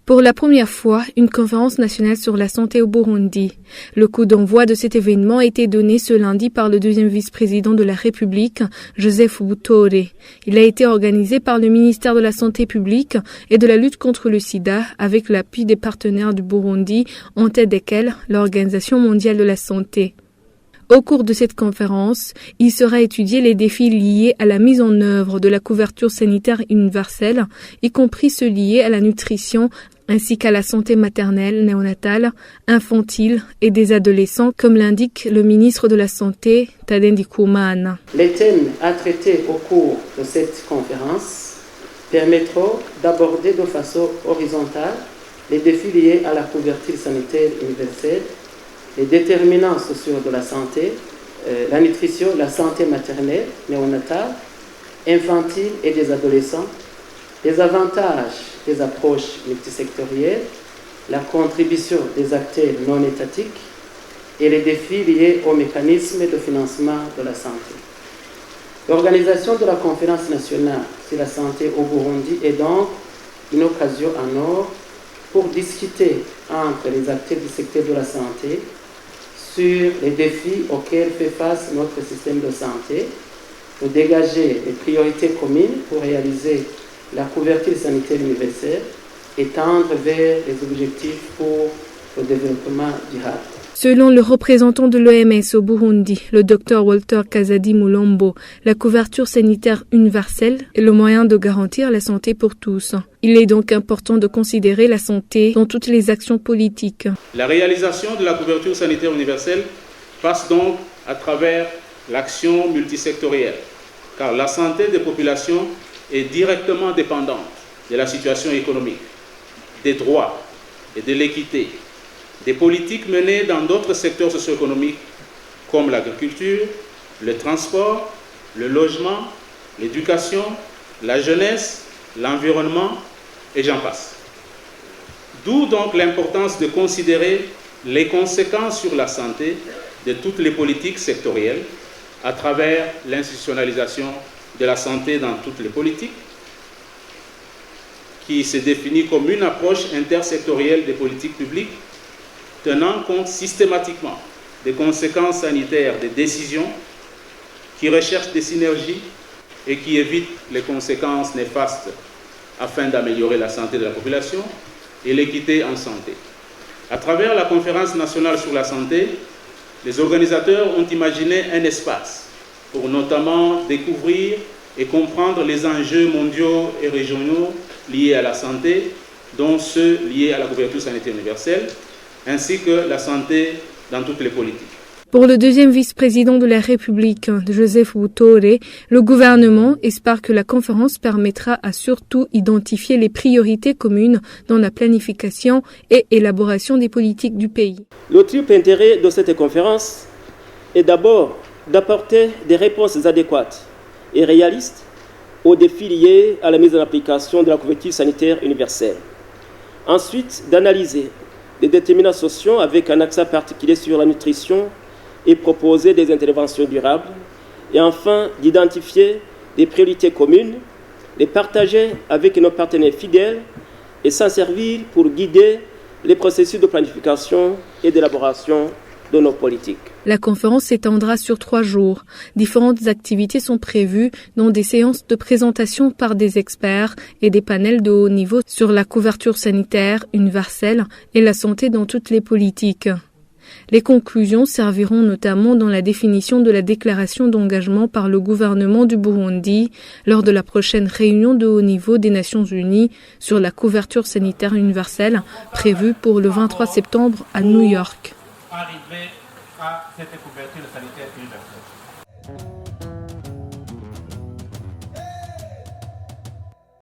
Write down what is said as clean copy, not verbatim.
Pour la première fois, une conférence nationale sur la santé au Burundi. Le coup d'envoi de cet événement a été donné ce lundi par le deuxième vice-président de la République, Joseph Butore. Il a été organisé par le ministère de la Santé publique et de la lutte contre le sida avec l'appui des partenaires du Burundi, en tête desquels l'Organisation mondiale de la santé. Au cours de cette conférence, il sera étudié les défis liés à la mise en œuvre de la couverture sanitaire universelle, y compris ceux liés à la nutrition ainsi qu'à la santé maternelle, néonatale, infantile et des adolescents, comme l'indique le ministre de la Santé, Thaddée Ndikumana. Les thèmes à traiter au cours de cette conférence permettront d'aborder de façon horizontale les défis liés à la couverture sanitaire universelle, les déterminants sociaux de la santé, la nutrition, la santé maternelle, néonatale, infantile et des adolescents, les avantages des approches multisectorielles, la contribution des acteurs non étatiques et les défis liés aux mécanismes de financement de la santé. L'organisation de la conférence nationale sur la santé au Burundi est donc une occasion en or pour discuter entre les acteurs du secteur de la santé sur les défis auxquels fait face notre système de santé, de dégager les priorités communes pour réaliser la couverture sanitaire universelle et tendre vers les objectifs pour le développement durable. Selon le représentant de l'OMS au Burundi, le Dr Walter Kazadi Mulombo, la couverture sanitaire universelle est le moyen de garantir la santé pour tous. Il est donc important de considérer la santé dans toutes les actions politiques. La réalisation de la couverture sanitaire universelle passe donc à travers l'action multisectorielle, car la santé des populations est directement dépendante de la situation économique, des droits et de l'équité, des politiques menées dans d'autres secteurs socio-économiques comme l'agriculture, le transport, le logement, l'éducation, la jeunesse, l'environnement et j'en passe. D'où donc l'importance de considérer les conséquences sur la santé de toutes les politiques sectorielles à travers l'institutionnalisation de la santé dans toutes les politiques, qui se définit comme une approche intersectorielle des politiques publiques tenant compte systématiquement des conséquences sanitaires des décisions, qui recherche des synergies et qui évite les conséquences néfastes afin d'améliorer la santé de la population et l'équité en santé. À travers la conférence nationale sur la santé, les organisateurs ont imaginé un espace pour notamment découvrir et comprendre les enjeux mondiaux et régionaux liés à la santé, dont ceux liés à la couverture sanitaire universelle, ainsi que la santé dans toutes les politiques. Pour le deuxième vice-président de la République, Joseph Butore, le gouvernement espère que la conférence permettra à surtout identifier les priorités communes dans la planification et élaboration des politiques du pays. Le triple intérêt de cette conférence est d'abord d'apporter des réponses adéquates et réalistes aux défis liés à la mise en application de la couverture sanitaire universelle. Ensuite, d'analyser les déterminants sociaux avec un accent particulier sur la nutrition et proposer des interventions durables. Et enfin, d'identifier des priorités communes, les partager avec nos partenaires fidèles et s'en servir pour guider les processus de planification et d'élaboration de nos politiques. La conférence s'étendra sur 3 jours. Différentes activités sont prévues, dont des séances de présentation par des experts et des panels de haut niveau sur la couverture sanitaire universelle et la santé dans toutes les politiques. Les conclusions serviront notamment dans la définition de la déclaration d'engagement par le gouvernement du Burundi lors de la prochaine réunion de haut niveau des Nations Unies sur la couverture sanitaire universelle prévue pour le 23 septembre à New York. Arriver à cette couverture sanitaire universelle.